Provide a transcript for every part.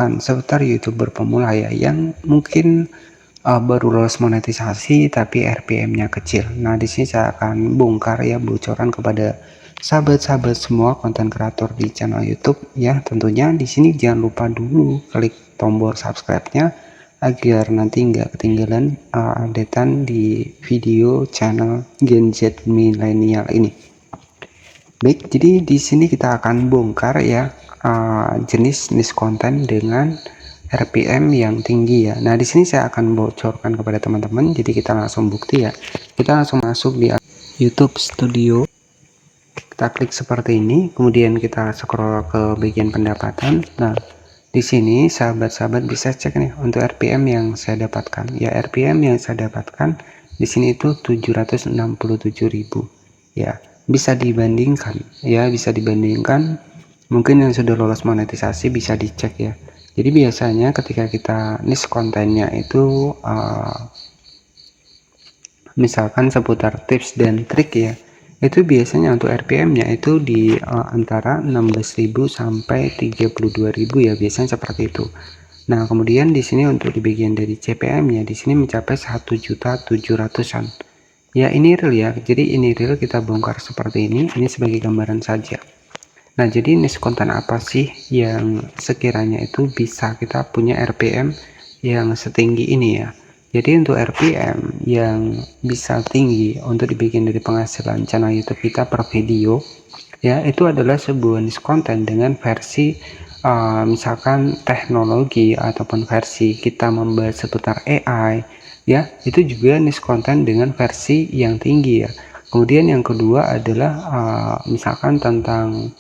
bukan seputar YouTuber pemula ya, yang mungkin baru lolos monetisasi tapi RPM-nya kecil. Nah, di sini saya akan bongkar ya, bocoran kepada sahabat-sahabat semua konten kreator di channel YouTube ya. Tentunya di sini jangan lupa dulu klik tombol subscribe-nya agar nanti nggak ketinggalan updatean di video channel Gen Z Milenial ini. Baik, jadi di sini kita akan bongkar ya jenis niche konten dengan RPM yang tinggi ya. Nah, di sini saya akan bocorkan kepada teman-teman. Jadi kita langsung bukti ya. Kita langsung masuk di YouTube Studio. Kita klik seperti ini, kemudian kita scroll ke bagian pendapatan. Nah, di sini sahabat-sahabat bisa cek nih untuk RPM yang saya dapatkan. Ya, RPM yang saya dapatkan di sini itu 767.000. Ya, bisa dibandingkan ya, bisa dibandingkan. Mungkin yang sudah lolos monetisasi bisa dicek ya. Jadi biasanya ketika kita niche kontennya itu misalkan seputar tips dan trik ya, itu biasanya untuk RPM-nya itu di antara 16.000 sampai 32.000 ya, biasanya seperti itu. Nah, kemudian di sini untuk di bagian dari CPM-nya di sini mencapai 1.700.000-an. Ya, ini real ya. Jadi ini real, kita bongkar seperti ini. Ini sebagai gambaran saja. Nah, jadi niche konten apa sih yang sekiranya itu bisa kita punya RPM yang setinggi ini ya. Jadi untuk RPM yang bisa tinggi untuk dibikin dari penghasilan channel YouTube kita per video ya, itu adalah sebuah niche konten dengan versi misalkan teknologi ataupun versi kita membahas seputar AI ya, itu juga niche konten dengan versi yang tinggi ya. Kemudian yang kedua adalah misalkan tentang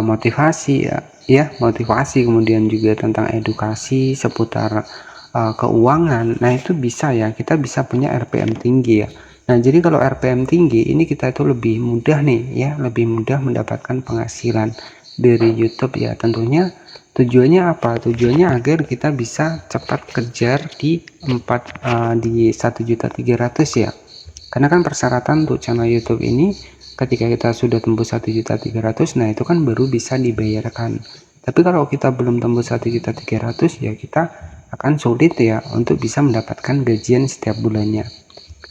motivasi ya, motivasi, kemudian juga tentang edukasi seputar keuangan. Nah, itu bisa ya, kita bisa punya RPM tinggi ya. Nah, jadi kalau RPM tinggi ini kita itu lebih mudah nih ya, lebih mudah mendapatkan penghasilan dari YouTube ya. Tentunya tujuannya apa? Tujuannya agar kita bisa cepat kejar di 1.300.000 ya. Karena kan persyaratan untuk channel YouTube ini ketika kita sudah tembus 1.300.000, nah itu kan baru bisa dibayarkan. Tapi kalau kita belum tembus 1.300.000 ya, kita akan sulit ya untuk bisa mendapatkan gajian setiap bulannya.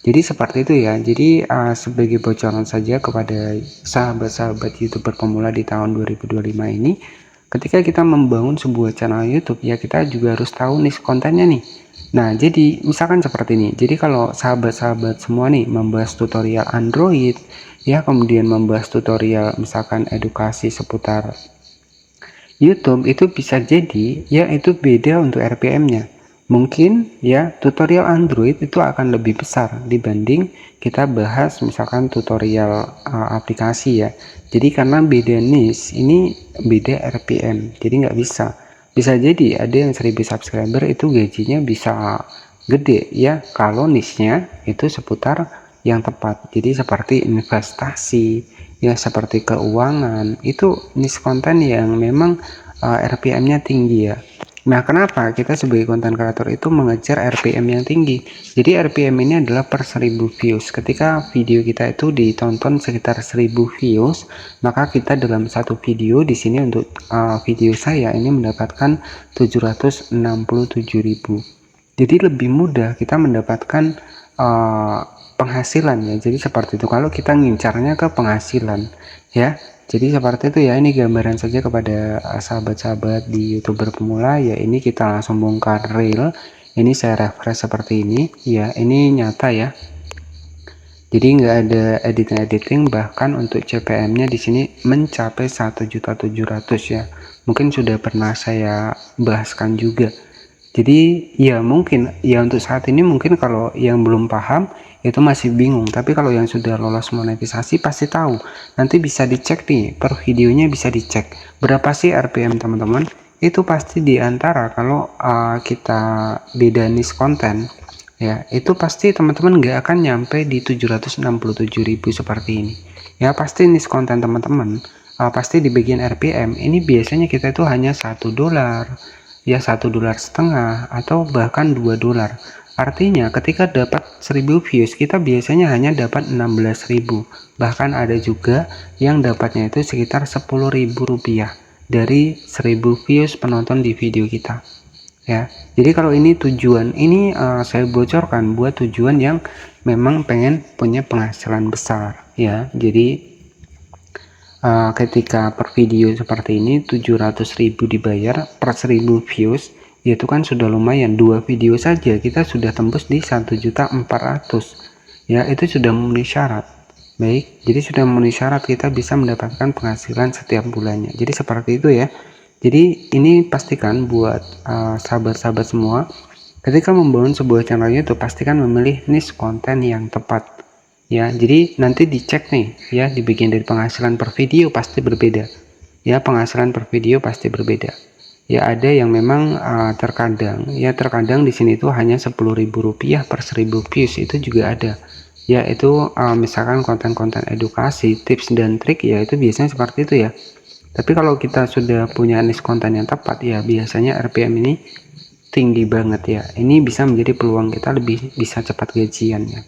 Jadi seperti itu ya. Jadi sebagai bocoran saja kepada sahabat-sahabat YouTuber pemula di tahun 2025 ini, ketika kita membangun sebuah channel YouTube ya, kita juga harus tahu niche kontennya nih. Nah, jadi misalkan seperti ini. Jadi kalau sahabat-sahabat semua nih membahas tutorial Android ya, kemudian membahas tutorial misalkan edukasi seputar YouTube, itu bisa jadi ya itu beda untuk RPM-nya. Mungkin ya tutorial Android itu akan lebih besar dibanding kita bahas misalkan tutorial aplikasi ya. Jadi karena beda niche, ini beda RPM, jadi nggak bisa. Bisa jadi ada yang 1000 subscriber itu gajinya bisa gede ya, kalau niche-nya itu seputar yang tepat. Jadi seperti investasi ya, seperti keuangan, itu niche konten yang memang RPM-nya tinggi ya. Nah, kenapa kita sebagai konten kreator itu mengejar RPM yang tinggi? Jadi RPM ini adalah per 1000 views. Ketika video kita itu ditonton sekitar 1000 views, maka kita dalam satu video di sini untuk video saya ini mendapatkan 767.000. Jadi lebih mudah kita mendapatkan penghasilan ya. Jadi seperti itu kalau kita ngincarnya ke penghasilan ya. Jadi seperti itu ya, ini gambaran saja kepada sahabat-sahabat di YouTuber pemula ya. Ini kita langsung bongkar real. Ini saya refresh seperti ini ya, ini nyata ya. Jadi nggak ada editing, bahkan untuk CPM-nya di sini mencapai 1.700.000 ya. Mungkin sudah pernah saya bahaskan juga. Jadi ya mungkin ya untuk saat ini mungkin kalau yang belum paham itu masih bingung, tapi kalau yang sudah lolos monetisasi pasti tahu. Nanti bisa dicek nih, per videonya bisa dicek berapa sih RPM teman-teman. Itu pasti diantara kalau kita beda niche konten ya, itu pasti teman-teman nggak akan nyampe di 767.000 seperti ini ya. Pasti niche konten teman-teman pasti di bagian RPM ini biasanya kita itu hanya $1 ya, $1,5 atau bahkan $2. Artinya ketika dapat 1000 views kita biasanya hanya dapat 16.000, bahkan ada juga yang dapatnya itu sekitar Rp10.000. dari 1000 views penonton di video kita ya. Jadi kalau ini tujuan ini saya bocorkan buat tujuan yang memang pengen punya penghasilan besar ya. Jadi ketika per video seperti ini 700.000 dibayar per 1000 views, itu kan sudah lumayan. 2 video saja kita sudah tembus di 1.400.000 ya, itu sudah memenuhi syarat. Baik, jadi sudah memenuhi syarat kita bisa mendapatkan penghasilan setiap bulannya. Jadi seperti itu ya. Jadi ini pastikan buat sahabat-sahabat semua, ketika membangun sebuah channel YouTube pastikan memilih niche konten yang tepat ya. Jadi nanti dicek nih ya, di bagian dari penghasilan per video pasti berbeda ya, penghasilan per video pasti berbeda ya. Ada yang memang terkadang di sini tuh hanya Rp10.000 per 1000 views, itu juga ada ya. Itu misalkan konten-konten edukasi, tips dan trik ya, itu biasanya seperti itu ya. Tapi kalau kita sudah punya niche konten yang tepat ya, biasanya RPM ini tinggi banget ya. Ini bisa menjadi peluang kita lebih bisa cepat gajian ya.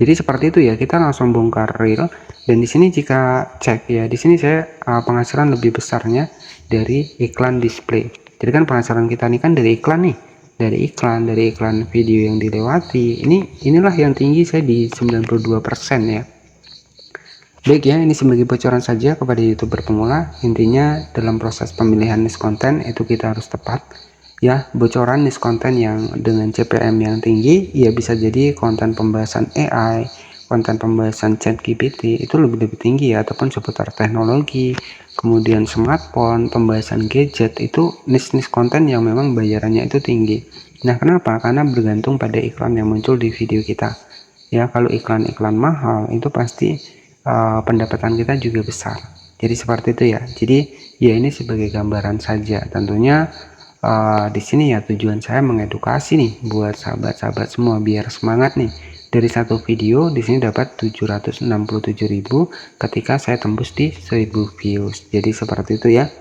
Jadi seperti itu ya, kita langsung bongkar real. Dan di sini jika cek ya, di sini saya penghasilan lebih besarnya dari iklan display. Jadi kan penghasilan kita ini kan dari iklan nih, dari iklan video yang dilewati. Inilah yang tinggi saya di 92% ya. Baik ya, ini sebagai bocoran saja kepada YouTuber pemula. Intinya dalam proses pemilihan niche konten itu kita harus tepat ya. Bocoran niche konten yang dengan CPM yang tinggi ya, bisa jadi konten pembahasan AI, konten pembahasan ChatGPT itu lebih tinggi ya, ataupun seputar teknologi, kemudian smartphone, pembahasan gadget, itu niche konten yang memang bayarannya itu tinggi. Nah kenapa? Karena bergantung pada iklan yang muncul di video kita ya. Kalau iklan-iklan mahal itu pasti pendapatan kita juga besar. Jadi seperti itu ya. Jadi ya ini sebagai gambaran saja. Tentunya di sini ya tujuan saya mengedukasi nih buat sahabat-sahabat semua biar semangat nih. Dari satu video di sini dapat 767.000 ketika saya tembus di 1000 views. Jadi seperti itu ya.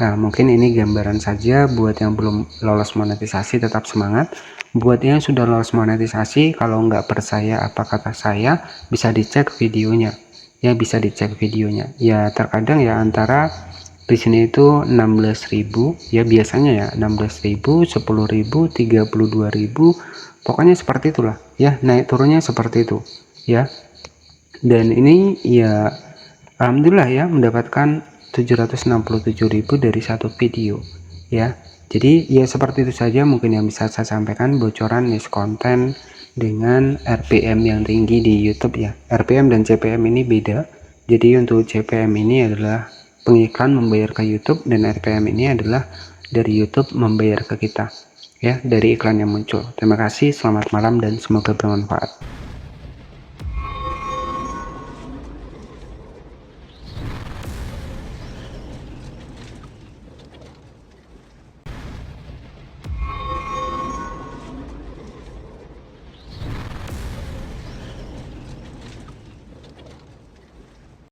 Nah mungkin ini gambaran saja. Buat yang belum lolos monetisasi tetap semangat. Buat yang sudah lolos monetisasi, kalau nggak percaya apa kata saya, bisa dicek videonya ya, bisa dicek videonya ya. Terkadang ya antara di sini itu 16.000 ya, biasanya ya 16.000, 10.000, 32.000, pokoknya seperti itulah ya, naik turunnya seperti itu ya. Dan ini ya alhamdulillah ya mendapatkan 767.000 dari satu video ya. Jadi ya seperti itu saja mungkin yang bisa saya sampaikan, bocoran niche konten dengan RPM yang tinggi di YouTube ya. RPM dan CPM ini beda. Jadi untuk CPM ini adalah pengiklan membayar ke YouTube, dan RPM ini adalah dari YouTube membayar ke kita ya, dari iklan yang muncul. Terima kasih, selamat malam dan semoga bermanfaat.